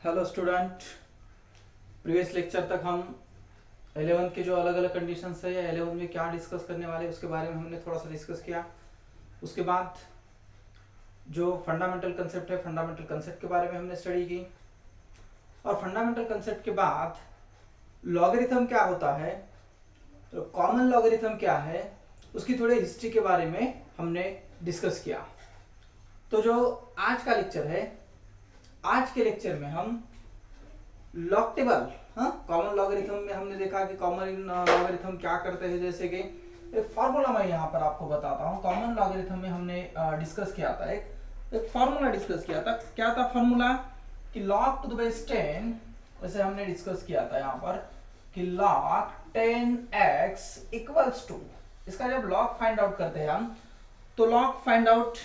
Hello student. Previous lecture तक हम 11th के जो अलग अलग कंडीशंस है या 11th में क्या डिस्कस करने वाले उसके बारे में हमने थोड़ा सा डिस्कस किया। उसके बाद जो फंडामेंटल कंसेप्ट है, फंडामेंटल कंसेप्ट के बारे में हमने स्टडी की। और फंडामेंटल कंसेप्ट के बाद लॉगरिथम क्या होता है, तो कॉमन लॉगरिथम क्या है, उसकी थोड़ी हिस्ट्री के बारे में हमने डिस्कस किया। तो जो आज का लेक्चर है, आज के लेक्चर में हम लॉग टेबल, कॉमन लॉगरिथम में हमने देखा कि कॉमन लॉगरिथम क्या करते हैं। जैसे कि एक फार्मूला मैं यहाँ पर आपको बताता हूँ। कॉमन लॉगरिथम में हमने डिस्कस किया था, एक फार्मूला डिस्कस किया था। क्या था फार्मूला? कि log टू द बेस 10, वैसे हमने डिस्कस किया था यहाँ पर कि log 10x इक्वल्स टू, इसका जब log फाइंड आउट करते हैं हम, तो log फाइंड आउट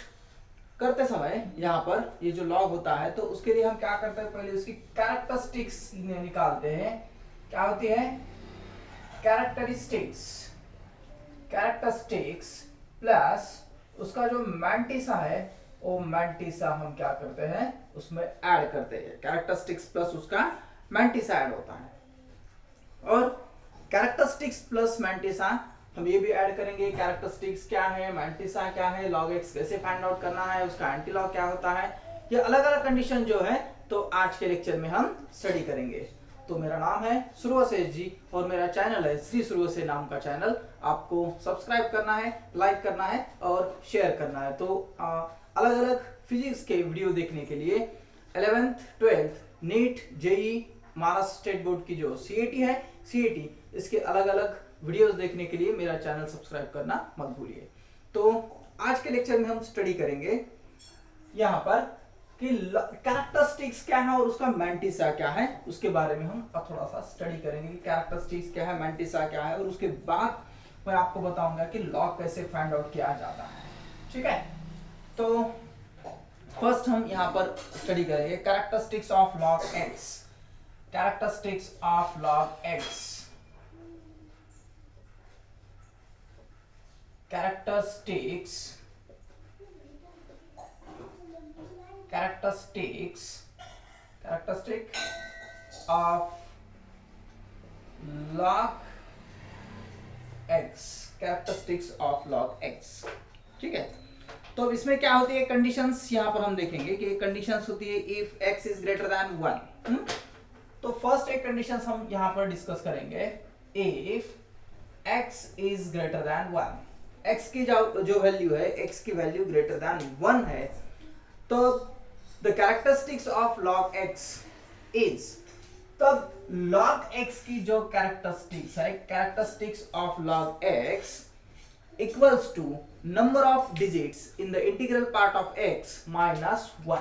करते समय यहाँ पर ये जो लॉग होता है, तो उसके लिए हम क्या करते हैं, पहले उसकी कैरेक्टरिस्टिक्स निकालते हैं। क्या होती है? कैरेक्टरिस्टिक्स। कैरेक्टरिस्टिक्स प्लस उसका जो मैंटिसा है, वो मैंटिसा हम क्या करते हैं, उसमें ऐड करते हैं। कैरेक्टरिस्टिक्स प्लस उसका मैंटिसा ऐड होता है। और कैरेक्टरिस्टिक्स प्लस मैंटिसा हम ये भी ऐड करेंगे। कैरेक्टरिस्टिक्स क्या है, मैंटिसा क्या है, log x कैसे फाइंड आउट करना है, उसका एंटी लॉग क्या होता है, ये अलग अलग कंडीशन जो है तो आज के लेक्चर में हम स्टडी करेंगे। तो मेरा नाम है सुरवशेष जी और मेरा चैनल है श्री सुरवशेष नाम का चैनल। आपको सब्सक्राइब करना है, लाइक करना है और शेयर करना है। तो अलग अलग फिजिक्स के वीडियो देखने के लिए 11th 12th NEET JEE Maharashtra state board की जो सीएटी है, सीएटी इसके अलग अलग वीडियोस देखने के लिए मेरा चैनल सब्सक्राइब करना मत भूलिए। तो आज के लेक्चर में हम स्टडी करेंगे यहाँ पर कि कैरेक्टरिस्टिक्स क्या है और उसका मैंटिसा क्या है, उसके बारे में हम थोड़ा सा स्टडी करेंगे कि कैरेक्टरिस्टिक्स क्या है, मैंटिसा क्या है, और उसके बाद मैं आपको बताऊंगा कि लॉग कैसे फाइंड आउट किया जाता है। ठीक है, तो फर्स्ट हम यहाँ पर स्टडी करेंगे characteristics of log x. Characteristics of log x, characteristics of log x, characteristics of log x। ठीक है, तो अब इसमें क्या होती है कंडीशंस, यहाँ पर हम देखेंगे कि कंडीशंस होती है if x is greater than 1। तो फर्स्ट एक कंडीशंस हम यहाँ पर डिस्कस करेंगे, if x is greater than 1, x की जो वैल्यू है, x की वैल्यू ग्रेटर देन 1 है, तो the characteristics of log x is, तब log x की जो कैरेक्टरिस्टिक्स है, characteristics of log x equals to number of digits in the integral part of x minus 1।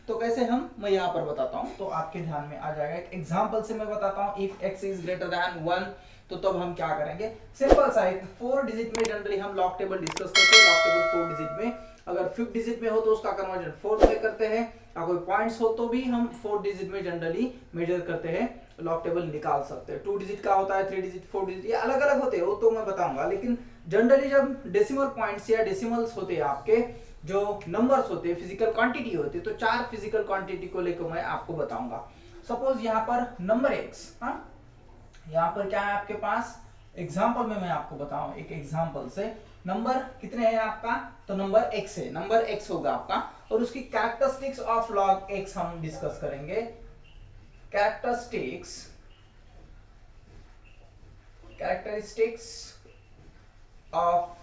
तो कैसे हम, मैं यहाँ पर बताता हूँ तो आपके ध्यान में आ जाएगा। एक एग्जांपल से मैं बताता हूँ। If x is greater than 1, तो तब हम क्या करेंगे, सिंपल सा एक 4 डिजिट में जनरली हम लॉग टेबल डिस्कस करते हैं। लॉग टेबल 4 डिजिट में, अगर 5 डिजिट में हो तो उसका कन्वर्जन 4 में करते हैं, या कोई पॉइंट्स हो तो भी हम 4 डिजिट में जनरली मेजर करते हैं, लॉग टेबल निकाल सकते हैं। 2 डिजिट का होता है, 3 डिजिट, 4 डिजिट, ये अलग अलग होते हैं, वो तो मैं बताऊंगा। लेकिन जनरली जब डेसिमल पॉइंट्स या डेसिमल्स होते हैं, आपके जो नंबर्स होते हैं, फिजिकल क्वांटिटी होती है, तो 4 फिजिकल क्वांटिटी को लेकर मैं आपको बताऊंगा। सपोज यहाँ पर नंबर x, यहाँ पर क्या है आपके पास, एग्जाम्पल में मैं आपको बताऊं, एक एग्जाम्पल से नंबर कितने हैं आपका, तो नंबर x है, नंबर x होगा आपका, और उसकी कैरेक्टरिस्टिक्स ऑफ log x हम डिस्कस करेंगे। Characteristics of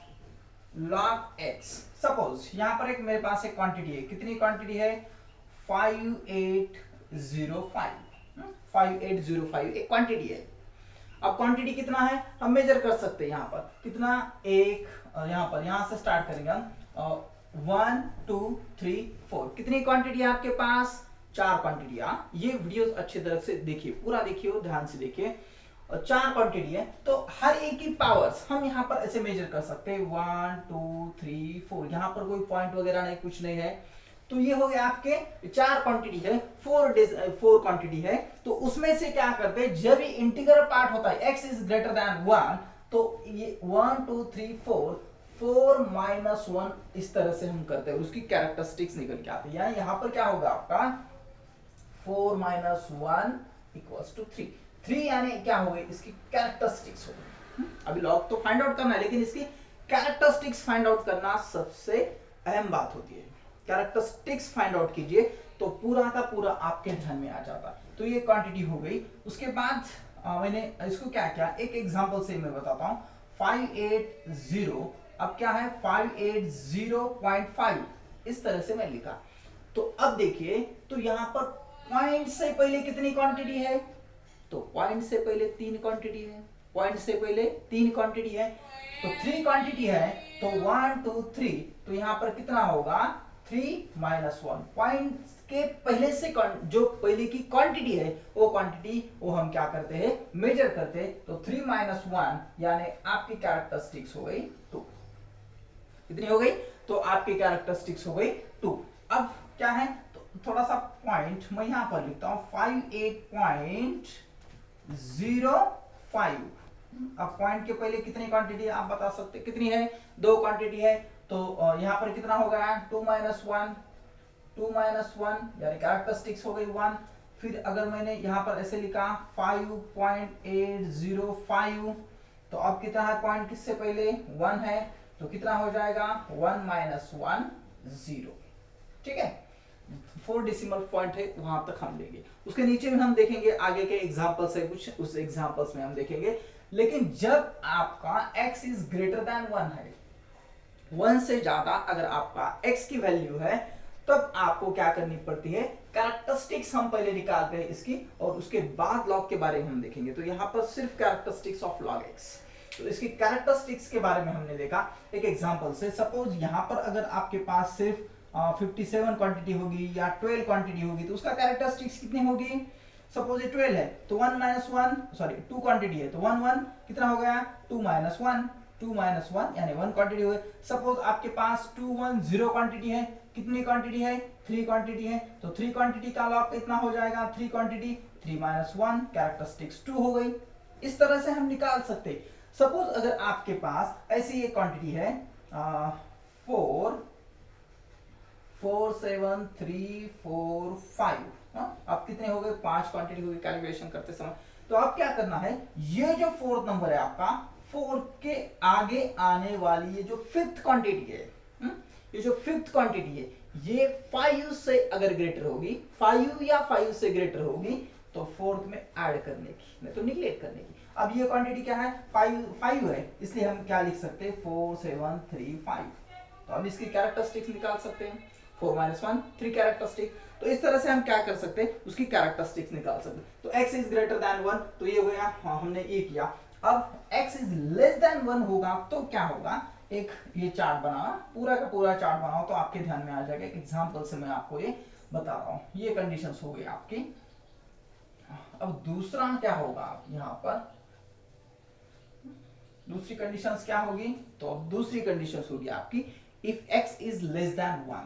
log x। Suppose यहाँ पर एक मेरे पास एक क्वांटिटी है, कितनी क्वांटिटी है, 5805 एक क्वांटिटी है। अब क्वांटिटी कितना है हम मेजर कर सकते हैं, यहाँ पर कितना, एक, यहाँ पर यहाँ से स्टार्ट करेंगे हम, 1 2 3 4, कितनी क्वांटिटी है आपके पास, 4 क्वांटिटी। ये वीडियो अच्छी तरह से देखिए, पूरा देखिए, ध्यान से देखिए, और 4 क्वांटिटी है, तो हर एक की पावर्स हम यहाँ पर ऐसे मेजर कर सकते हैं, 1 2 3 4, यहाँ पर कोई पॉइंट वगैरह नहीं, कुछ नहीं है। तो ये हो गया आपके 4 क्वांटिटी है, 4 क्वांटिटी है। तो उसमें से क्या करते हैं, जब भी इंटीग्रल पार्ट होता है, x इज ग्रेटर देन 1, तो ये 1 2 3 4, 4 माइनस 1 इस तरह से हम करते हैं, उसकी कैरेक्टरिस्टिक्स निकल के आती है। यहाँ पर क्या होगा आपका 4 माइनस 1 इक्वल्स टू 3। 3 यानी क्या हो गई, इसकी कैरेक्टरिस्टिक्स हो गई। अभी लॉग तो फाइंड आउट करना है, लेकिन इसकी कैरेक्टरिस्टिक्स फाइंड आउट करना सबसे अहम बात होती है। कैरेक्टरिस्टिक्स फाइंड आउट कीजिए तो पूरा का पूरा आपके ध्यान में आ जाता। तो ये क्वांटिटी हो गई। उसके बाद मैंने इसको क्या किया, एक एग्जांपल से मैं बताता हूँ। 580 अब क्या है 580.5 इस तरह से मैं लिखा। तो अब देखिए, तो यहां पर पॉइंट से पहले कितनी क्वांटिटी है, तो पॉइंट से पहले 3 क्वांटिटी है, पॉइंट से पहले 3 क्वांटिटी है, तो 3 क्वांटिटी है, तो 1 2 3, तो यहां पर कितना होगा 3 माइनस 1। पॉइंट के पहले से जो पहले की क्वांटिटी है वो क्वांटिटी वो हम क्या करते हैं, मेजर करते हैं। तो 3 माइनस 1 यानी आपकी कैरेक्टरिस्टिक्स हो गई 2। कितनी हो गई, तो आपकी कैरेक्टरिस्टिक्स हो गई 2। अब क्या है, तो थोड़ा सा पॉइंट मैं यहां पर लिखता हूं 58.05। अब पॉइंट के पहले कितनी क्वांटिटी आप बता सकते, कितनी है, 2 क्वांटिटी है। तो यहां पर कितना हो गया 2 माइनस 1, 2 माइनस 1 यानी कैरेक्टरिस्टिक्स हो गई 1। फिर अगर मैंने यहां पर ऐसे लिखा 5.805, तो अब कितना है, पॉइंट किससे पहले 1 है, तो कितना हो जाएगा 1 माइनस 1 0। ठीक है, 4 डेसिमल पॉइंट है, वहां तक हम लेंगे। उसके नीचे में हम देखेंगे आगे के एग्जांपल्स है कुछ, उस एग्जांपल्स में हम देखेंगे। लेकिन जब आपका x इज ग्रेटर देन 1 है, 1 से ज्यादा अगर आपका x की वैल्यू है, तब आपको क्या करनी पड़ती है, कैरेक्टरिस्टिक्स हम पहले निकालते हैं इसकी, और उसके बाद लॉग के बारे में हम देखेंगे। तो यहाँ पर सिर्फ कैरेक्टरिस्टिक्स ऑफ लॉग x, तो इसकी कैरेक्टरिस्टिक्स के बारे में हमने देखा एक एग्जांपल से। सपोज यहाँ पर अगर आपके पास सिर्फ 57 क्वांटिटी होगी या 12 क्वांटिटी होगी, तो उसका कैरेक्टरिस्टिक्स कितनी होगी, सपोज ये 12 है तो 1 माइनस 1 सॉरी 2 क्वांटिटी है तो 1 1 कितना हो गया 2 माइनस 1, 2 माइनस 1 यानी 1 क्वांटिटी हो गई। सपोज आपके पास 2 1 0 क्वांटिटी है, कितनी क्वांटिटी है 3 क्वांटिटी है, तो 3 क्वांटिटी का लॉग कितना हो जाएगा 3 क्वांटिटी 3 माइनस 1 कैरेक्टरिस्टिक्स 2 हो गई। इस तरह से हम निकाल सकते। सपोज अगर आपके पास ऐसी एक क्वांटिटी है 4 4 7 3 4 5, अब कितने हो गए 5 क्वांटिटी हो गई कैलकुलेशन करते समय। तो अब क्या करना है, ये जो फोर्थ नंबर है आपका, 4 के आगे आने वाली ये जो फिफ्थ क्वांटिटी है, ये जो फिफ्थ क्वांटिटी है, ये 5 से अगर ग्रेटर होगी, 5 या 5 से ग्रेटर होगी, तो फोर्थ में ऐड करने की, नहीं तो निगलेक्ट करने की। अब ये क्वांटिटी क्या है 5 है, इसलिए हम क्या लिख सकते हैं 4 7 3 5। तो अब इसकी कैरेक्टरिस्टिक्स निकाल सकते हैं 4 माइनस 1 3 कैरेक्टरिस्टिक। तो इस तरह से हम क्या कर सकते हैं, उसकी कैरेक्टरिस्टिक्स निकाल सकते हैं। तो x इज ग्रेटर देन 1, तो ये हो गया, हाँ हमने ये किया। अब x इज लेस देन 1 होगा तो क्या होगा, एक ये चार्ट बनाना, पूरा का पूरा चार्ट बनाओ तो आपके ध्यान में आ जाएगा। एक एग्जांपल से मैं आपको ये बता रहा हूँ। ये कंडीशंस हो गई आपकी। अब दूसरा क्या होगा, आप यहाँ पर दूसरी कंडीशंस क्या होगी, तो अब दूसरी कंडीशंस होगी आपकी if x is less than 1।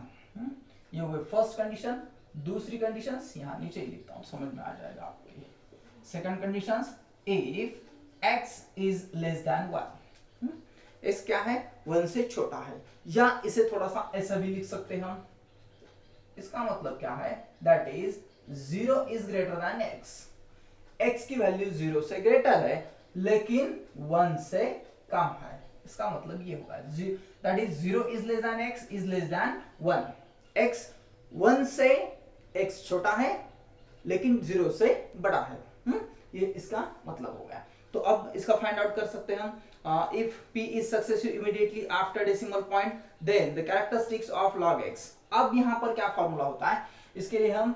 ये हो गई फर्स्ट कंडीशन। दूसरी कंडीशंस यहाँ नीचे ही लिखता हूँ, समझ में आ जाएगा आपको। Second conditions if x is less than 1, x क्या है 1 से छोटा है, या इसे थोड़ा सा ऐसा भी लिख सकते हैं हम। इसका मतलब क्या है, that is 0 is greater than x, x की वैल्यू 0 से ग्रेटर है लेकिन 1 से कम है। इसका मतलब ये होगा that is 0 is less than x is less than 1, x 1 से x छोटा है लेकिन 0 से बड़ा है। ये इसका मतलब हो गया। तो अब इसका फाइंड आउट कर सकते हैं हम। If p is successive immediately after decimal point then the characteristics of log x। अब यहाँ पर क्या फॉर्मूला होता है, इसके लिए हम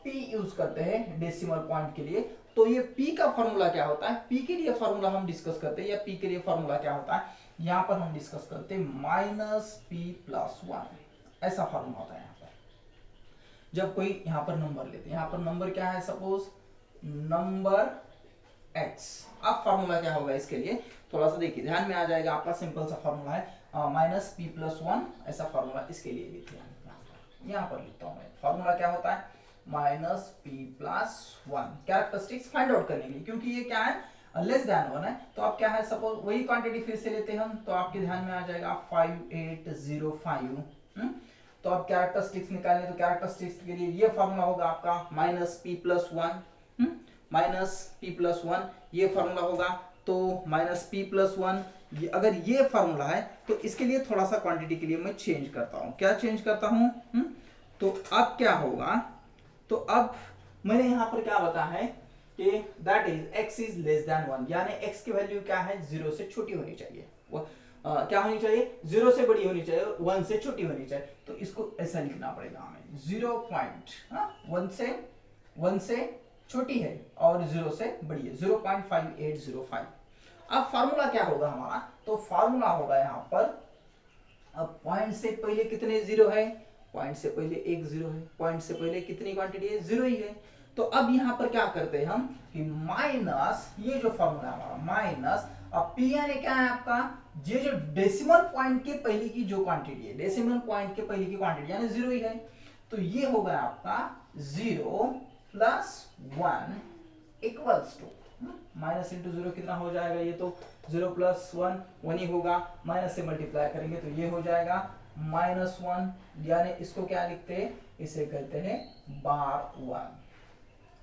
p यूज करते हैं डेसिमल पॉइंट के लिए। तो ये p का फॉर्मूला क्या होता है, p के लिए फॉर्मूला हम डिस्कस करते हैं, या p के लिए फॉर्मूला क्या होता है, यहाँ पर हम डिस्कस करते हैं -p+1, ऐसा फॉर्मूला होता है यहाँ पर। जब कोई यहाँ पर नंबर लेते हैं, यहाँ पर नंबर क्या है, सपोज नंबर x। अब फॉर्मूला क्या होगा इसके लिए, थोड़ा सा देखिए ध्यान में आ जाएगा आपका। सिंपल सा फॉर्मूला है -p+1, ऐसा फॉर्मूला इसके लिए लिखते हैं। यहाँ पर लिखता हूँ मैं, फॉर्मूला क्या होता है -p+1 कैरेक्टरिस्टिक्स फाइंड आउट करने के लिए, क्योंकि ये क्या है लेस देन 1 है। तो अब क्या है, सपोज वही क्वांटिटी फिर से लेते हैं हम, तो आपके ध्यान में आ जाएगा 5805। तो अब कैरेक्टरिस्टिक्स निकालने, तो कैरेक्टरिस्टिक्स के लिए ये फार्मूला होगा आपका minus P plus one, minus P plus one ये फार्मूला होगा। तो माइनस पी प्लस वन, अगर ये फार्मूला है तो इसके लिए थोड़ा सा क्वांटिटी के लिए मैं चेंज करता हूँ। क्या चेंज करता हूँ? तो अब क्या होगा, तो अब मैंने यहाँ पर क्या बताया है कि that is x is less than 1, यानी x की वैल्यू क्या है, 0 से छोटी होनी चाहिए। वो क्या होनी चाहिए, 0 से बड़ी होनी चाहिए, 1 से छोटी होनी चाहिए। तो इसको ऐसा लिखना पड़ेगा हमें, 1 से छोटी है और 0 से बड़ी है, 0.5805। अब फार्मूला क्या होगा हमारा, तो फार्मूला होगा यहाँ पर, अब पॉइंट से पहले कितने जीरो है, पॉइंट से पहले एक जीरो है, पॉइंट से पहले कितनी क्वांटिटी है, जीरो ही है। तो अब यहाँ पर क्या करते हैं हम कि माइनस, ये जो फॉर्मूला है हमारा माइनस, अब पी यानी क्या है आपका, ये जो डेसिमल पॉइंट के पहले की जो क्वांटिटी है, डेसिमल पॉइंट के पहले की क्वांटिटी यानी जीरो ही है। तो ये हो गया आपका 0 plus 1 equals to, minus into zero कितना हो जाएगा, ये तो 0 प्लस 1 ही होगा, माइनस से मल्टीप्लाई करेंगे तो ये हो जाएगा -1, यानी इसको क्या लिखते हैं, इसे कहते हैं बार 1।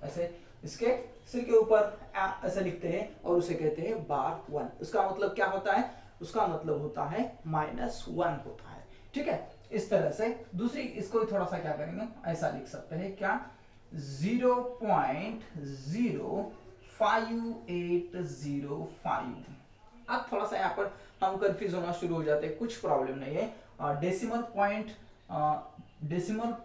ऐसे इसके सिर के ऊपर ऐसे लिखते हैं और उसे कहते हैं बार 1। उसका मतलब क्या होता है, उसका मतलब होता है -1 होता है। ठीक है, इस तरह से दूसरी इसको थोड़ा सा क्या करेंगे, ऐसा लिख सकते हैं क्या, 0.05805। अब थोड़ा सा यहाँ पर हम कंफ्यूज होना शुरू हो जाते हैं, कुछ प्रॉब्लम नहीं है। डेसिमल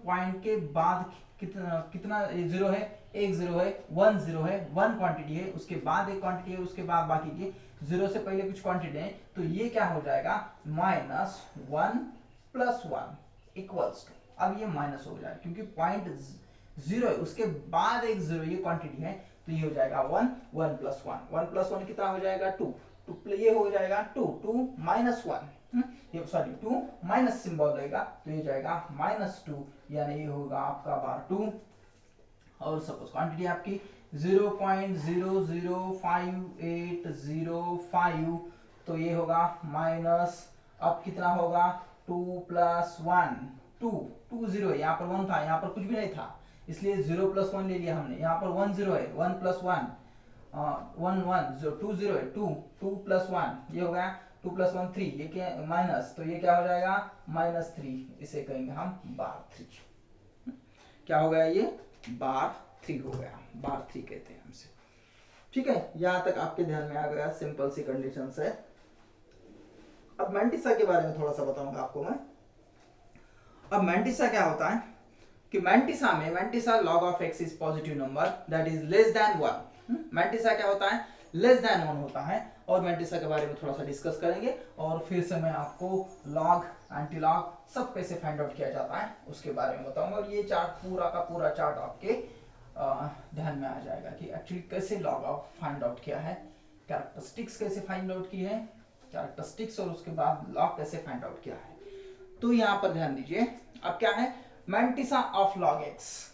पॉइंट के बाद कितना कितना जीरो है, एक जीरो है, 1 जीरो है, 1 क्वांटिटी है, उसके बाद एक क्वांटिटी है, उसके बाद बाकी की जीरो से पहले कुछ क्वांटिटी है। तो ये क्या हो जाएगा, -1 प्लस 1 इक्वल्स टू, अब ये माइनस हो जाएगा क्योंकि पॉइंट जीरो है, उसके बाद एक जीरो ये क्वांटिटी है, तो ये हो जाएगा 1 प्लस 1 कितना हो जाएगा, 2 ये हो जाएगा 2 माइनस 1, ये सॉरी 2 माइनस सिंबल रहेगा तो ये जाएगा -2, यानी ये होगा आपका बार 2। और सपोज क्वांटिटी आपकी 0.005805, तो ये होगा माइनस, अब कितना होगा 2 प्लस 1, 2 जीरो है, यहाँ पर 1 था, यहाँ पर कुछ भी नहीं था, इसलिए 0 प्लस 1 ले लिया हमने। यहाँ पर 1 जीरो है, 1 प्लस 1 2 जीरो है, 2 प्लस 1 ये हो गया, 2 प्लस 1 3, ये क्या माइनस, तो ये क्या हो जाएगा -3, इसे कहेंगे हम बार 3। क्या हो गया, ये बार 3 हो गया, बार 3 कहते हैं हमसे। ठीक है, यहां तक आपके ध्यान में आ गया, सिंपल सी कंडीशन है। अब मैंटिसा के बारे में थोड़ा सा बताऊंगा आपको मैं। अब मैंटिसा क्या होता है कि mantissa log of x is positive number that is less than 1। Mantissa क्या होता है, लेस देन 1 होता है। और मैंटिसा के बारे में थोड़ा सा डिस्कस करेंगे और फिर से मैं आपको लॉग, एंटी लॉग सब कैसे फाइंड आउट किया जाता है उसके बारे में बताऊंगा। और ये चार्ट पूरा का पूरा चार्ट आपके ध्यान में आ जाएगा कि एक्चुअली कैसे लॉग ऑफ फाइंड आउट किया है, कैरेक्टरिस्टिक्स कैसे फाइंड आउट की है, कैरेक्टरिस्टिक्स और उसके बाद लॉग कैसे फाइंड आउट किया है। तो यहाँ पर ध्यान दीजिए, अब क्या है मैंटिसा ऑफ लॉग एक्स।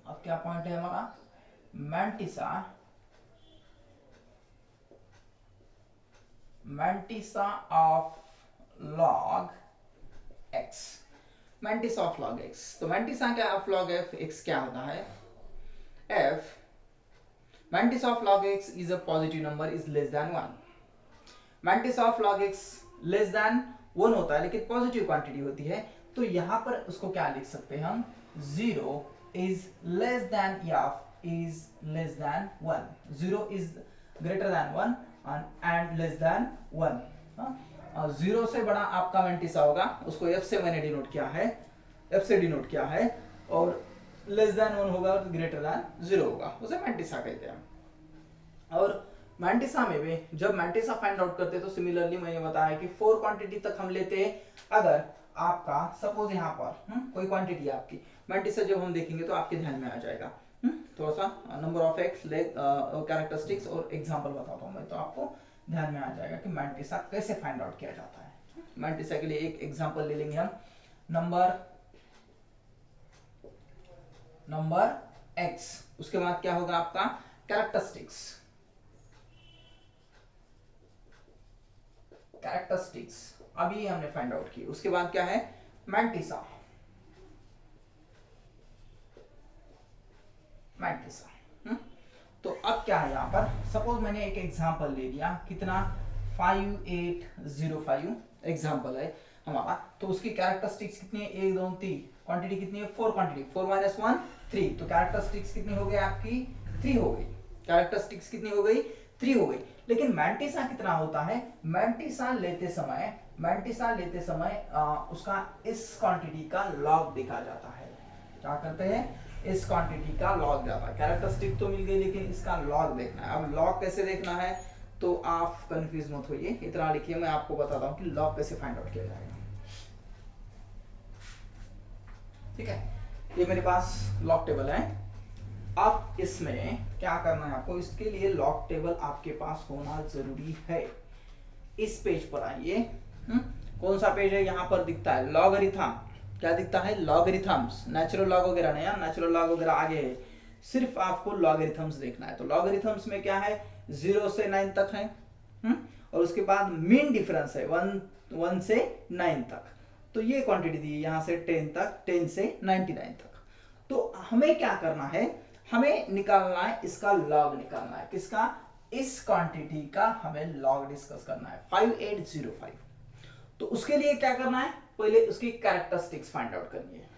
अब क्या पॉइंट है हमारा, mantissa of log x, mantissa of log x. तो मैंटिसा क्या ऑफ लॉग एफ एक्स क्या होता है, F mantissa of log x is a positive number is less than 1। Mantissa of log x less than 1 होता है लेकिन positive quantity होती है, तो यहां पर उसको क्या लिख सकते हैं हम, 0 is less than F is less than 1, 0 is greater than 1 and less than 1। 0 से बड़ा आपका मैंटिसा होगा, उसको एफ से मैंने डिनोट किया है, एफ से डिनोट किया है, और लेस देन 1 होगा तो ग्रेटर देन 0 होगा, उसे मैंटिसा कहते हैं। और मैंटिसा में भी जब मैंटिसा फाइंड आउट करते हैं तो सिमिलरली मैंने बताया कि 4 क्वांटिटी तक हम लेते हैं। अगर आपका सपोज यहाँ पर कोई क्वांटिटी आपकी मैंटिसा जब हम देखेंगे तो आपके ध्यान में आ जाएगा। थोड़ा सा नंबर ऑफ एक्स, कैरेक्टरिस्टिक्स और एग्जांपल बताता हूँ मैं, तो आपको ध्यान में आ जाएगा कि मैंटिसा कैसे फाइंड आउट किया जाता है। मैंटिसा के लिए एक एग्जांपल ले लेंगे हम, नंबर एक्स, उसके बाद क्या होगा आपका कैरेक्टरिस्टिक्स, अभी हमने फाइंड आउट की। उसके बाद क्या है मैंटिसा, मैंटिसा। तो अब क्या है यहाँ पर, सपोज मैंने एक एग्जांपल ले लिया, कितना 5805 एग्जांपल है हमारा, तो उसकी कैरेक्टरिस्टिक्स कितनी है, 1 2 3, क्वांटिटी कितनी है 4 क्वांटिटी, 4 माइनस 1 3, तो कैरेक्टरिस्टिक्स कितनी हो गई आपकी 3 हो गई, कैरेक्टरिस्टिक्स कितनी हो गई 3 हो गई। लेकिन मैंटिसा कितना होता है, मैंटिसा लेते समय उसका इस क्वांटिटी का लॉग देखा जाता है, क्या करते हैं, इस क्वांटिटी का लॉग जाता है, कैरेक्टरिस्टिक तो मिल गई लेकिन इसका लॉग देखना है। अब लॉग कैसे देखना है, तो आप कंफ्यूज मत होइए, इतना लिखिए, मैं आपको बताता हूं कि लॉग कैसे फाइंड आउट किया जाएगा। ठीक है, ये मेरे पास लॉग टेबल है। अब इसमें क्या करना है आपको, इसके लिए लॉग टेबल आपके पास होना जरूरी है। इस पेज पर आइए, कौन सा पेज है, यहाँ पर दिखता है लॉगरिथम, क्या दिखता है, लॉगरिथम्स, नेचुरल लॉग वगैरह नहीं, नेचुरल लॉग वगैरह आगे है, सिर्फ आपको लॉगरिथम्स देखना है। तो लॉगरिथम्स में क्या है, 0 से 9 तक है, और उसके बाद मीन डिफरेंस है 1 से 9 तक, तो ये क्वांटिटी दी है यहाँ से 10 तक, 10 से 99 तक। तो हमें क्या करना है, हमें निकालना है इसका लॉग निकालना है, किसका, इस क्वांटिटी का हमें लॉग डिस्कस करना है 5805। तो उसके लिए क्या करना है, पहले उसकी कैरेक्टरिस्टिक्स फाइंड आउट करनी है,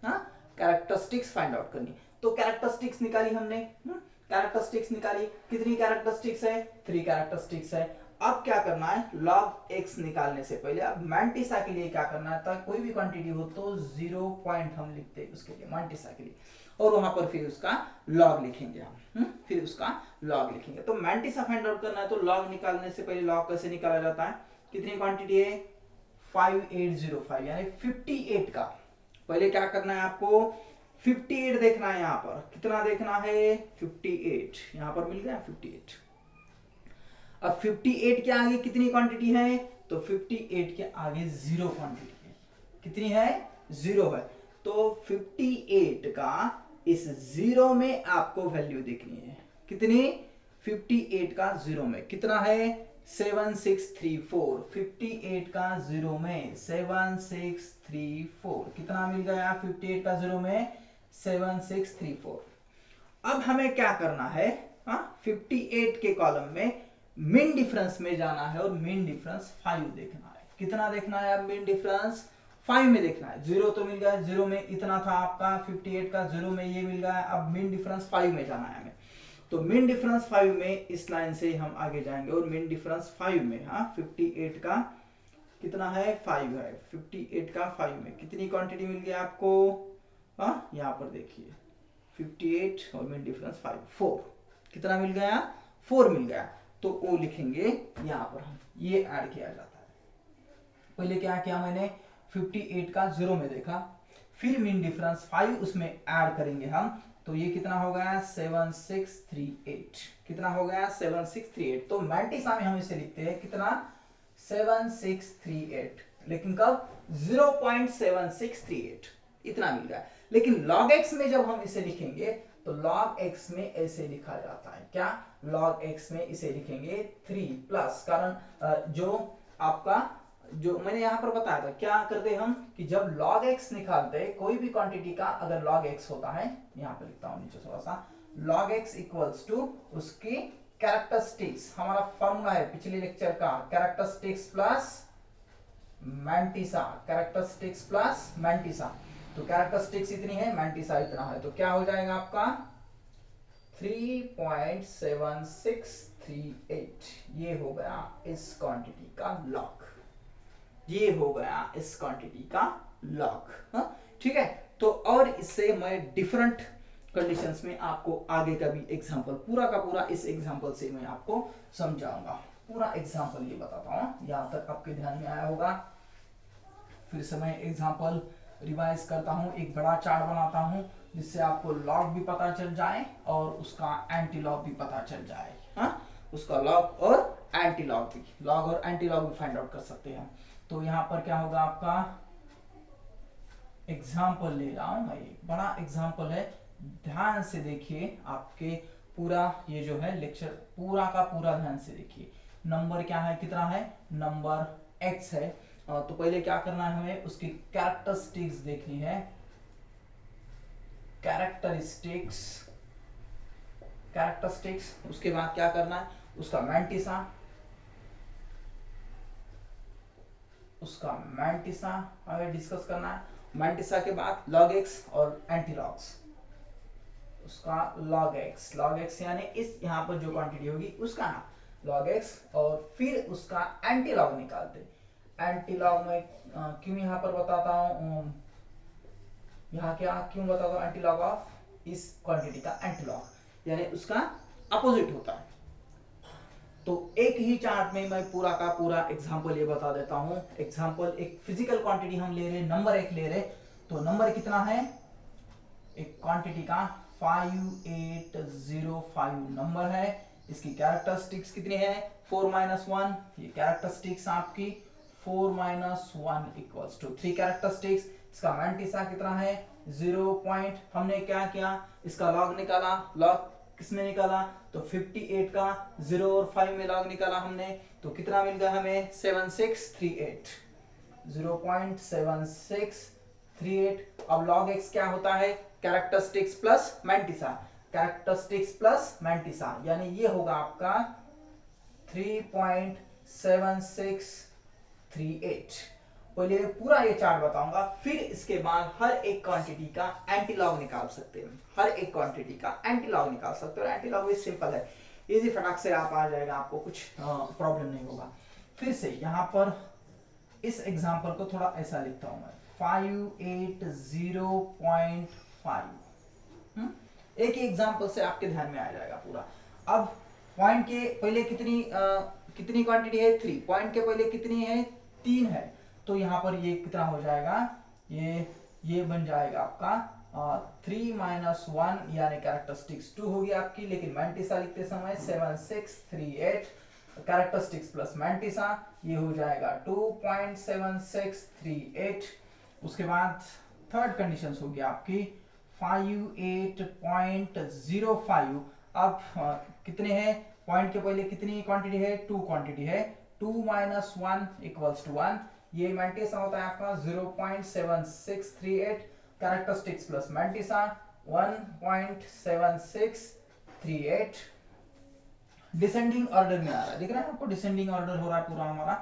हाँ कैरेक्टरिस्टिक्स फाइंड आउट करनी है। तो कैरेक्टरिस्टिक्स निकाली हमने, कैरेक्टरिस्टिक्स निकाली, कितनी कैरेक्टरिस्टिक्स है, 3 कैरेक्टरिस्टिक्स है। अब क्या करना है, log x निकालने से पहले अब मैंटिसा के लिए क्या करना है, कोई भी क्वांटिटी हो तो 0 पॉइंट हम लिखते हैं उसके लिए, मैंटिसा के लिए, और वहां पर फिर उसका log लिखेंगे हम, फिर उसका log लिखेंगे। तो मैंटिसा फाइंड आउट करना है, तो log निकालने से पहले log कैसे निकाला जाता है, कितनी क्वांटिटी है 5805, यानी 58 का, पहले क्या करना है आपको 58 देखना है, यहाँ पर कितना देखना है 58, यहाँ पर मिल गया 58। अब 58 के आगे कितनी क्वांटिटी है, तो 58 के आगे 0 क्वांटिटी है, कितनी है 0 है, तो 58 का इस 0 में आपको वैल्यू देखनी है, कितनी 58 का 0 में कितना है 7634, 58 का 0 में 7634, कितना मिल गया 58 का 0 में 7634। अब हमें क्या करना है, 58 के कॉलम में मीन डिफरेंस में जाना है और मीन डिफरेंस 5 देखना है, कितना देखना है, अब मीन डिफरेंस 5 में देखना है। 0 तो मिल गया, 0 में इतना था आपका 58 का, 0 में ये मिल गया, अब मीन डिफरेंस 5 में जाना है हमें। तो मीन डिफरेंस 5 में इस लाइन से हम आगे जाएंगे और मीन डिफरेंस 5 में 58 का कितना है 5 है, 58 का 5 में कितनी क्वांटिटी मिल गया आपको, यहाँ पर देखिए 58 और मीन डिफरेंस 5 4, कितना मिल गया 4 मिल गया, तो वो लिखेंगे यहाँ पर, हम ये ऐड किया जाता है। पहले क्या किया मैंने 58 का 0 में देखा, फिर मीन डिफरेंस 5 उसमें ऐड करेंगे हम, तो ये कितना हो गया 7638, कितना हो गया 7638। तो मैंटिसा में हम इसे लिखते हैं कितना 7638, लेकिन कब 0.7638 इतना मिल गया। लेकिन log x में जब हम इसे लिखेंगे तो log x में ऐसे लिखा जाता है, क्या log x में इसे लिखेंगे 3 प्लस, कारण जो आपका जो मैंने यहाँ पर बताया था क्या करते हम कि जब log x निकालते कोई भी क्वांटिटी का अगर log x होता है, यहाँ पे लिखता हूँ नीचे थोड़ा सा, log x इक्वल्स टू उसकी कैरेक्टरिस्टिक्स, हमारा फॉर्मूला है पिछले लेक्चर का, characteristics plus mantissa, characteristics plus mantissa, तो कैरेक्टरिस्टिक्स इतनी है मैंटिसा इतना है, तो क्या हो जाएगा आपका 3.7638, ये हो गया इस क्वांटिटी का लॉग, ये हो गया इस क्वांटिटी का लॉग, ठीक है। तो और इससे मैं डिफरेंट कंडीशंस में आपको आगे का भी एग्जांपल पूरा का पूरा इस एग्जांपल से मैं आपको समझाऊंगा, पूरा एग्जांपल ये बताता हूं, यहां तक आपके ध्यान में आया होगा। फिर से मैं एग्जांपल रिवाइज करता हूं, एक बड़ा चार्ट बनाता हूं जिससे आपको लॉग भी पता चल जाए और उसका एंटी लॉग भी पता चल जाए, उसका लॉग और एंटी लॉग भी, लॉग और एंटी लॉग भी फाइंड आउट कर सकते हैं। तो यहाँ पर क्या होगा आपका एग्जाम्पल ले रहा हूं मैं, एक बड़ा एग्जाम्पल है, ध्यान से देखिए, आपके पूरा ये जो है लेक्चर पूरा का पूरा ध्यान से देखिए। नंबर क्या है, कितना है, नंबर x है, तो पहले क्या करना है, हमें उसकी कैरेक्टरिस्टिक्स देखनी है। कैरेक्टरिस्टिक्स, उसके बाद क्या करना है, उसका मैंटिसा हमें डिस्कस करना है। मैंटिसा के बाद लॉग एक्स और एंटीलॉग्स, उसका log x यानी इस यहाँ पर जो क्वांटिटी होगी उसका ना log x, और फिर उसका एंटीलॉग निकालते। एंटीलॉग में क्यों यहाँ पर बताता हूँ, यहाँ क्या क्यों बताता हूँ, एंटीलॉग ऑफ इस क्वांटिटी का एंटीलॉग यानी उसका अपोजिट होता है। तो एक ही चार्ट में मैं पूरा का पूरा एग्जांपल ये बता देता हूँ। एग्जांपल, एक फिजिकल क्वांटिटी हम ले रहे, नंबर एक ले रहे, तो नंबर कितना है, एक क्वांटिटी का 5805 नंबर है। इसकी कैरेक्टरिस्टिक्स कितनी है, 4 - 1। ये कैरेक्टरिस्टिक्स आपकी 4 - 1 इक्वल्स टू 3 कैरेक्टरिस्टिक्स। इसका मैंटिसा कितना है, 0 पॉइंट। हमने क्या किया, इसका लॉग निकाला। लॉग किसमें निकाला, तो 58 का 0 और 5 में लॉग निकाला हमने, तो कितना मिल गया हमें, 7638, 0.7638। अब log x क्या होता है, कैरेक्टरिस्टिक्स प्लस मैंटिसा, यानी ये होगा आपका 3.7638। पहले पूरा ये चार्ट बताऊंगा, फिर इसके बाद हर एक क्वांटिटी का एंटीलॉग निकाल सकते हैं। और एंटीलॉग भी सिंपल है, इजी, फटाक से आप आ जाएगा, आपको कुछ प्रॉब्लम नहीं होगा। फिर से यहाँ पर इस एग्जांपल को थोड़ा ऐसा लिखता हूं मैं, 580.5। एक ही एग्जांपल से आपके ध्यान में आ जाएगा पूरा। अब पॉइंट के पहले कितनी क्वांटिटी है, 3। पॉइंट के पहले कितनी है, 3 है। तो यहाँ पर ये कितना हो जाएगा, ये बन जाएगा आपका 3 - 1 यानी कैरेक्टरिस्टिक्स 2 होगी आपकी, लेकिन मैंटिसा लिखते समय 7638, कैरेक्टरिस्टिक्स प्लस मैंटिसा ये हो जाएगा 2.7638। उसके बाद थर्ड कंडीशन होगी आपकी 58.05। अब कितने हैं, पॉइंट के पहले कितनी क्वांटिटी है, 2 क्वांटिटी है, 2 - 1 इक्वल्स टू 1। ये मैंटिसा होता है आपका 0.7638, characteristics plus mantissa 1.7638। Descending order में आ रहा है, दिख रहा है आपको, डिसेंडिंग ऑर्डर हो रहा है पूरा हमारा।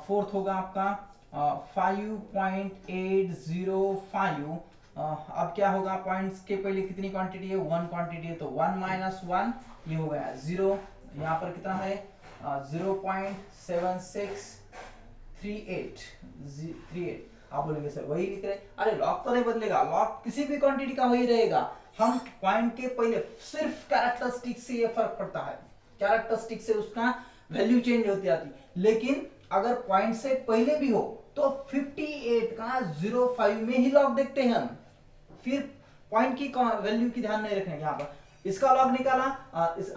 फोर्थ होगा आपका 5.805। अब क्या होगा, पॉइंट्स के पहले कितनी क्वांटिटी है, 1 क्वांटिटी है, तो 1 - 1 ये हो गया 0। यहाँ पर कितना है 0.7638। आप बोलेंगे सर वही लिख रहे, अरे लॉग तो नहीं बदलेगा, लॉग किसी भी क्वांटिटी का वही रहेगा। हम पॉइंट के पहले सिर्फ कैरेक्टरिस्टिक से ये फर्क पड़ता है, कैरेक्टरिस्टिक से उसका वैल्यू चेंज होती आती। लेकिन अगर पॉइंट से पहले भी हो तो 58 का 05 में ही लॉग देखते हैं हम, फिर पॉइंट की वैल्यू की ध्यान नहीं रखेंगे। यहाँ पर इसका लॉग निकाला,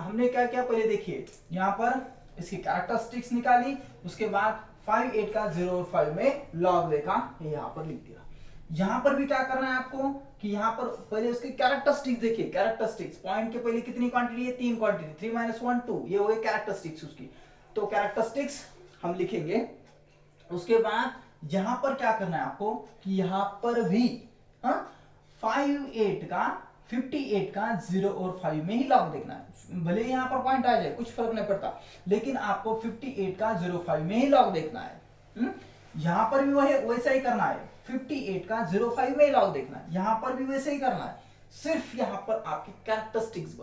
हमने क्या किया पहले देखिए, यहाँ पर इसकी कैरेक्टरिस्टिक्स निकाली, उसके बाद 58 का 05 में लॉग देखा, यहाँ पर लिख दिया। यहाँ पर भी क्या करना है आपको कि यहाँ पर पहले उसकी कैरेक्टरिस्टिक्स देखिए। कैरेक्टरिस्टिक्स पॉइंट के पहले कितनी क्वांटिटी है, 3 क्वांटिटी, 3 - 1 2, ये हो गए कैरेक्टरिस्टिक्स उसकी। तो कैरेक्टरिस्टिक्स हम लिखेंगे। उसके बाद यहाँ पर क्या करना है आपको कि यहाँ पर भी 58 का 0 और 5 में ही लॉग देखना है। भले यहाँ पर पॉइंट आ जाए कुछ फर्क नहीं पड़ता, लेकिन आपको 58 का 05 में ही लॉग देखना है। यहाँ पर भी वही वैसा ही करना है, 58 का 05 में ही लॉग देखना है, यहाँ पर भी वैसे ही करना है। सिर्फ यहाँ पर आपकी कैरेक्टरिस्टिक्स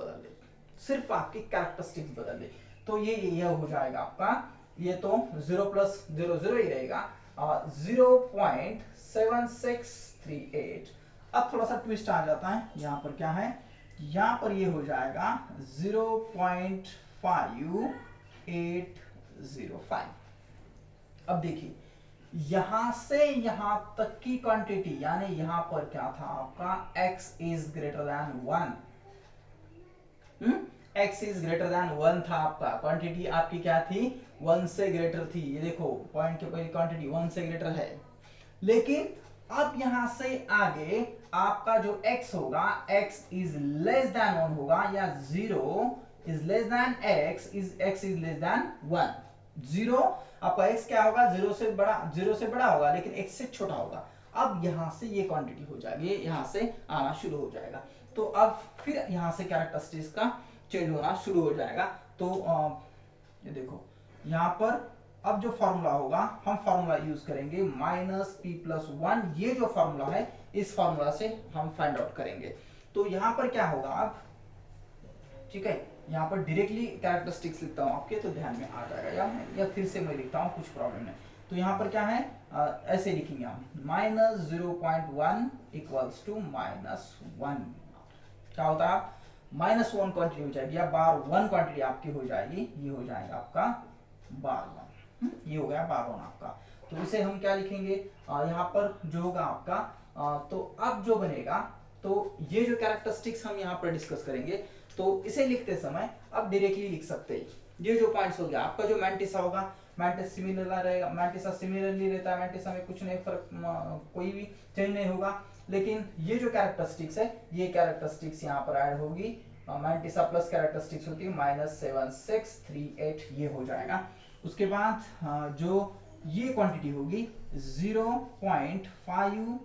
बदल दे, तो ये हो जाएगा आपका, ये तो 0 + 0 0 ही रहेगा, 0.7638। अब थोड़ा सा ट्विस्ट आ जाता है, यहाँ पर क्या है, यहाँ पर ये हो जाएगा 0.5805। अब देखिए यहां से यहां तक की क्वांटिटी, यानी यहां पर क्या था आपका x is greater than 1, x is greater than 1 था आपका, क्वांटिटी आपकी क्या थी, 1 से ग्रेटर थी। ये देखो पॉइंट के पहले क्वांटिटी 1 से ग्रेटर है, लेकिन अब यहां से आगे आपका जो x होगा, x इज लेस देन 1 होगा, या 0 is less than x is less than 1। Zero आपका x क्या होगा, जीरो से बड़ा होगा लेकिन x से छोटा होगा। अब यहां से ये क्वांटिटी हो जाएगी, ये यहां से आना शुरू हो जाएगा। तो अब फिर यहां से कैरेक्टरिस्टिक्स का चेंज होना शुरू हो जाएगा। तो ये देखो यहाँ पर अब जो फॉर्मूला होगा, हम फॉर्मूला यूज करेंगे माइनस पी प्लस वन। ये जो फॉर्मूला है इस फॉर्मूला से हम फाइंड आउट करेंगे। तो यहाँ पर क्या होगा अब, ठीक है, यहाँ पर डायरेक्टली कैरेक्टरिस्टिक्स लिखता हूँ आपके, तो ध्यान में आ जाएगा, या फिर से मैं लिखता हूँ, कुछ प्रॉब्लम नहीं। तो यहाँ पर क्या है, ऐसे लिखेंगे हम, माइनस 0.1 इक्वल्स टू -1। क्या होता है, -1 क्वांटिटी हो जाएगी या बार 1 क्वांटिटी आपकी हो जाएगी, ये हो जाएगा आपका बार 1। ये हो गया बार 1 आपका। तो इसे हम क्या लिखेंगे, यहाँ पर जो होगा आपका, तो अब जो बनेगा, तो ये जो कैरेक्टरिस्टिक्स हम यहाँ पर डिस्कस करेंगे, तो इसे लिखते समय अब डायरेक्टली लिख सकते हैं। ये जो पॉइंट्स हो गया आपका, जो मैंटिसा होगा, मैंटिस सिमिलर रहेगा, मैंटिसा सिमिलरली रहता है, मैंटिसा में कुछ नहीं फर्क, कोई भी चेंज नहीं होगा। लेकिन ये जो कैरेक्टरिस्टिक्स है, ये कैरेक्टरिस्टिक्स यहाँ पर ऐड होगी, मैंटिसा प्लस कैरेक्टरिस्टिक्स होती है -7638, ये हो जाएगा। उसके बाद जो ये क्वांटिटी होगी 0.05805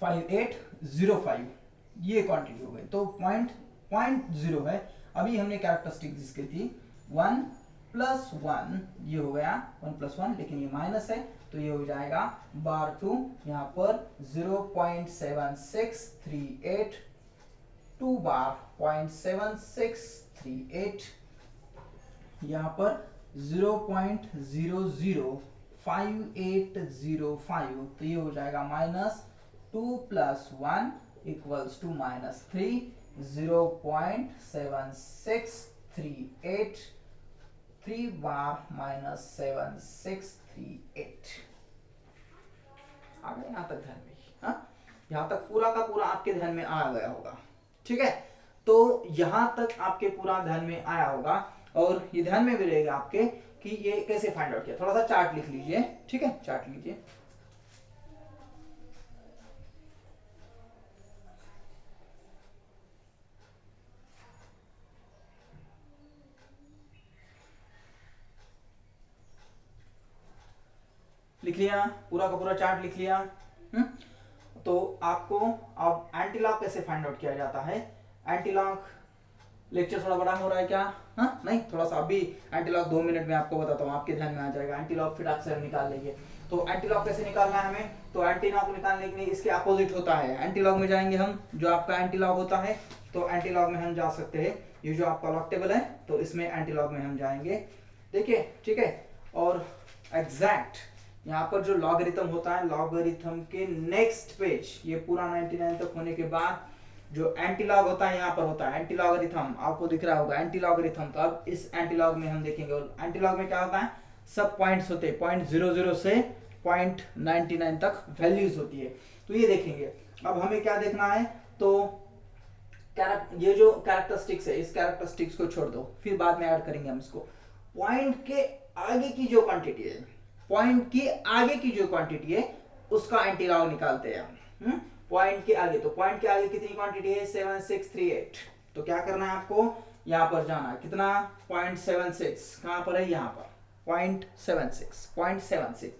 5805, ये क्वांटिटी हो गई। तो पॉइंट जीरो है। अभी हमने कैरेक्टरिस्टिक जिसकी थी 1 + 1, ये हो गया 1 + 1, लेकिन ये माइनस है तो ये हो जाएगा बार 2, यहाँ पर 0.7638, 2 बार 0.7638, यहाँ पर 0.00585, तो ये हो जाएगा -2 + 1 इक्वल्स टू -3, 0.7638, 3 बार -7638। आ गया यहाँ तक ध्यान में? हाँ, यहाँ तक पूरा का पूरा आपके ध्यान में आ गया होगा, ठीक है। तो यहाँ तक आपके पूरा ध्यान में आया होगा, और ये ध्यान में भी रहेगा आपके कि ये कैसे फाइंड आउट किया। थोड़ा सा चार्ट लिख लीजिए, ठीक है, चार्ट लीजिए। लिख लिया, पूरा का पूरा चार्ट लिख लिया। तो आपको अब एंटीलॉग कैसे फाइंड आउट किया जाता है। एंटीलॉग लेक्चर थोड़ा बड़ा हो रहा है क्या, हाँ नहीं, थोड़ा सा अभी एंटीलॉग 2 मिनट में आपको बताता हूँ, आपके ध्यान में आ जाएगा। एंटीलॉग फिर आपसे निकाल लेंगे। तो एंटीलॉग कैसे निकालना है हमें, तो एंटीलॉग निकालने के लिए इसके अपोजिट होता है। एंटीलॉग में जाएंगे हम, जो आपका एंटीलॉग होता है, तो एंटीलॉग में हम जा सकते हैं, ये जो आपका लॉग टेबल है, तो इसमें एंटीलॉग में हम जाएंगे, देखिए, ठीक है। और एग्जैक्ट यहाँ पर जो लॉगरिथम होता है, लॉगरिथम के नेक्स्ट पेज, ये पूरा 99 तक होने के बाद जो एंटीलॉग होता है यहाँ पर होता है एंटीलॉगरिथम, आपको दिख रहा होगा एंटीलॉगरिथम। तो अब इस एंटीलॉग में हम देखेंगे, और एंटीलॉग में क्या होता है, सब पॉइंट्स होते हैं, 0.00 से 0.99 तक वैल्यूज होती है। तो ये देखेंगे। अब हमें क्या देखना है, तो ये जो कैरेक्टरिस्टिक्स है, इस कैरेक्टरिस्टिक्स को छोड़ दो, फिर बाद में ऐड करेंगे हम इसको। पॉइंट के आगे की जो क्वांटिटी है, पॉइंट के आगे की जो क्वांटिटी है, उसका एंटीलॉग निकालते हैं हम। पॉइंट के आगे, तो पॉइंट के आगे कितनी क्वांटिटी है, 7638। तो क्या करना है आपको, यहाँ पर जाना है, कितना, 0.76, कहां पर है, यहाँ पर 0.76।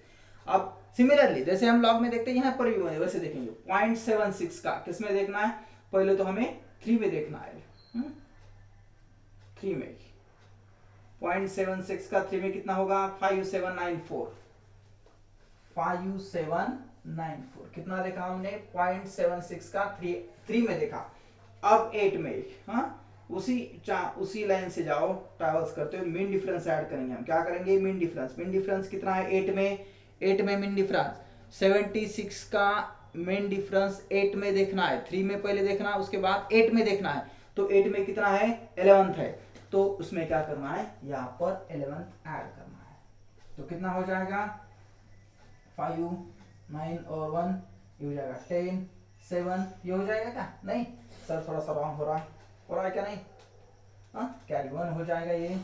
अब सिमिलरली जैसे हम लॉग में देखते हैं, यहाँ पर भी वैसे देखेंगे। 0.76 का किसमें देखना है, पहले तो हमें 3 में देखना है। 3 में 0.76 का 3 में कितना होगा, 5794। 5794 कितना देखा हमने, 0.76 का 3 में देखा। अब 8 में, हाँ, उसी लाइन से जाओ, ट्रैवल्स करते हुए मीन डिफरेंस ऐड करेंगे हम। क्या करेंगे, मीन डिफरेंस कितना है 8 में, 8 में मीन डिफरेंस 76 का मीन डिफरेंस 8 में देखना है। 3 में पहले देखना है, उसके बाद 8 में देखना है। तो 8 में कितना है, 11th है, तो उसमें क्या करना है, यहाँ पर 11th ऐड करना है। तो कितना हो जाएगा, 5, 9 और 1, ये हो जाएगा 10, 7, ये हो जाएगा क्या, नहीं सर थोड़ा सा रॉन्ग हो रहा है क्या, नहीं, हाँ, कैरी 1 हो जाएगा ये,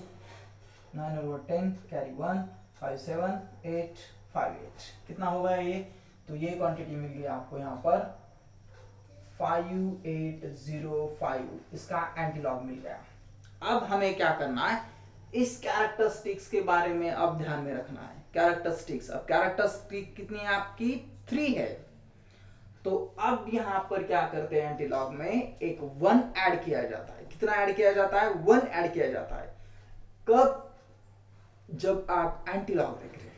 9 और 10 कैरी 1, 5 7 8 5 8, कितना होगा ये, तो ये क्वांटिटी मिल गई आपको यहाँ पर 5805, इसका एंटीलॉग मिल गया। अब हमें क्या करना है, इस कैरेक्टरिस्टिक्स के बारे में अब ध्यान में रखना है। कैरेक्टरिस्टिक्स, अब कैरेक्टरिस्टिक कितनी है आपकी, 3 है। तो अब यहां पर क्या करते हैं, एंटीलॉग में एक 1 ऐड किया जाता है। कितना ऐड किया जाता है, 1 ऐड किया जाता है। कब, जब आप एंटीलॉग देख रहे हैं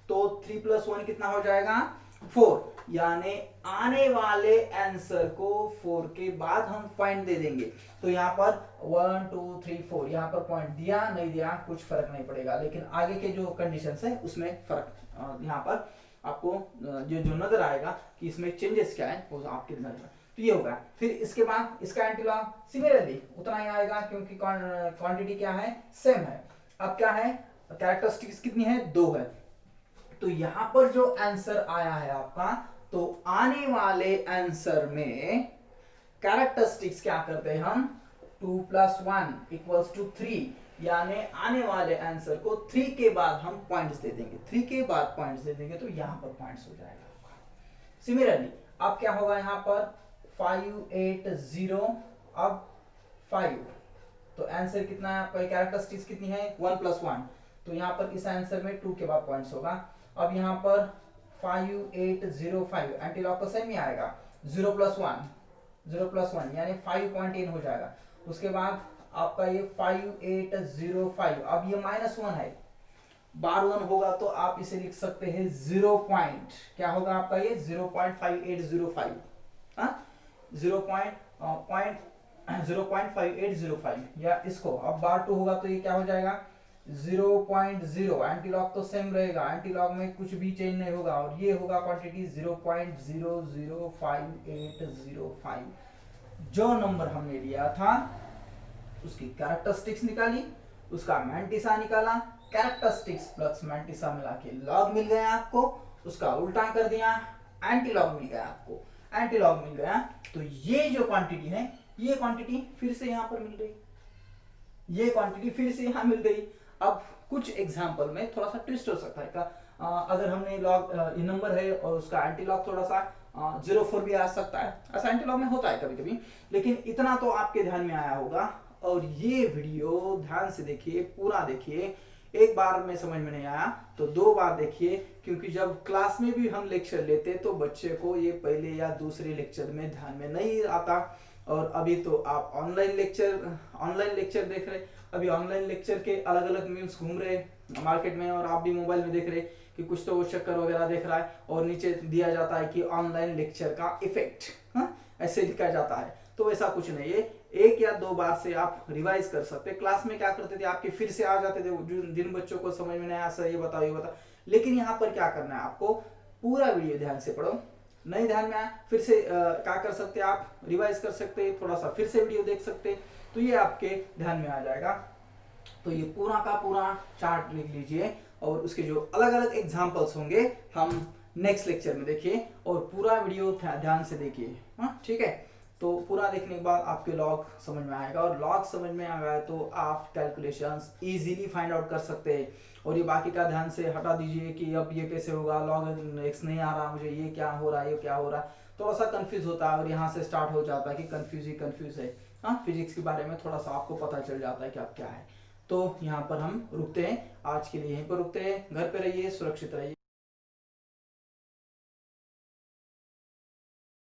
तो 3 + 1 कितना हो जाएगा, 4, यानी आने वाले आंसर को 4 के बाद हम पॉइंट दे देंगे। तो यहाँ पर 1 2 3 4 यहाँ पर पॉइंट दिया नहीं दिया कुछ फर्क नहीं पड़ेगा, लेकिन आगे के जो कंडीशंस है उसमें फर्क यहाँ पर आपको जो नजर आएगा कि इसमें चेंजेस क्या है वो आपके नजर में। तो ये होगा। फिर इसके बाद इसका एंटीलॉग सिमिलरली उतना ही आएगा क्योंकि क्वांटिटी क्या है, सेम है। अब क्या है, कैरेक्टरिस्टिक्स कितनी है, 2 है। तो यहां पर जो आंसर आया है आपका, तो आने वाले आंसर में कैरेक्टरिस्टिक्स क्या करते हैं हम, 2 + 1 = 3, यानी आने वाले आंसर को 3 के बाद हम पॉइंट्स दे देंगे। 3 के बाद पॉइंट्स दे देंगे तो यहां पर पॉइंट्स हो जाएगा आपका। सिमिलरली अब क्या होगा यहाँ पर 580, अब 5, तो आंसर कितना है आपका, कैरेक्टरिस्टिक्स कितनी है, 1 + 1, तो यहाँ पर इस आंसर में 2 के बाद पॉइंट्स होगा। अब यहाँ पर 5805 एंटीलॉग तो सेम ही आएगा, 0 + 1 यानी 5.8 हो जाएगा। उसके बाद आपका ये 5805, अब ये -1 है, बार 1 होगा तो आप इसे लिख सकते हैं 0 पॉइंट, क्या होगा आपका ये 0.5805, 0.5805, या इसको अब बार 2 होगा तो ये क्या हो जाएगा 0.0, एंटीलॉग तो सेम रहेगा, एंटीलॉग में कुछ भी चेंज नहीं होगा, और ये होगा क्वांटिटी 0.005,805। जो नंबर हमने लिया था उसकी कैरेक्टरिस्टिक्स निकाली, उसका मैंटिसा निकाला, कैरेक्टरिस्टिक्स प्लस मैंटिसा मिला के लॉग मिल गया आपको, उसका उल्टा कर दिया, एंटीलॉग मिल गया आपको, एंटीलॉग मिल गया। तो ये जो क्वांटिटी है, ये क्वांटिटी फिर से यहां पर मिल गई, ये क्वांटिटी फिर से यहां मिल गई। अब कुछ एग्जांपल में थोड़ा सा ट्विस्ट हो सकता है का, अगर हमने लॉग ये नंबर है और उसका एंटीलॉग थोड़ा सा 0.4 भी आ सकता है, ऐसा एंटीलॉग में होता है कभी कभी, लेकिन इतना तो आपके ध्यान में आया होगा। और ये वीडियो ध्यान से देखिए, पूरा देखिए, एक बार में समझ में नहीं आया तो 2 बार देखिए, क्योंकि जब क्लास में भी हम लेक्चर लेते तो बच्चे को ये पहले या दूसरे लेक्चर में ध्यान में नहीं आता, और अभी तो आप ऑनलाइन लेक्चर देख रहे, अभी ऑनलाइन लेक्चर के अलग अलग मीम्स घूम रहे मार्केट में, और आप भी मोबाइल में देख रहे कि कुछ तो वो चक्कर वगैरह देख रहा है, और नीचे दिया जाता है कि ऑनलाइन लेक्चर का इफेक्ट, ऐसे लिखा जाता है। तो ऐसा कुछ नहीं है, 1 या 2 बार से आप रिवाइज कर सकते हैं। क्लास में क्या करते थे, आपके फिर से आ जाते थे, जिन बच्चों को समझ में नहीं आया सर ये बताओ, लेकिन यहाँ पर क्या करना है आपको, पूरा वीडियो ध्यान से पढ़ो, नहीं ध्यान में आया फिर से क्या कर सकते हैं आप, रिवाइज कर सकते हैं, थोड़ा सा फिर से वीडियो देख सकते हैं, तो ये आपके ध्यान में आ जाएगा। तो ये पूरा का पूरा चार्ट लिख लीजिए, और उसके जो अलग अलग एग्जांपल्स होंगे हम नेक्स्ट लेक्चर में देखिए, और पूरा वीडियो ध्यान से देखिए, ठीक है। तो पूरा देखने के बाद आपके लॉग समझ में आएगा, और लॉग समझ में आ गया तो आप कैलकुलेशंस इजीली फाइंड आउट कर सकते हैं। और ये बाकी का ध्यान से हटा दीजिए कि अब ये कैसे होगा, लॉग एक्स नहीं आ रहा मुझे, ये क्या हो रहा है, ये क्या हो रहा है, थोड़ा सा कंफ्यूज होता है, और यहाँ से स्टार्ट हो जाता है कि कंफ्यूज ही कंफ्यूज है। फिजिक्स के बारे में थोड़ा सा आपको पता चल जाता है कि अब क्या है। तो यहाँ पर हम रुकते हैं, आज के लिए यहीं पर रुकते हैं। घर पे रहिए, सुरक्षित रहिए।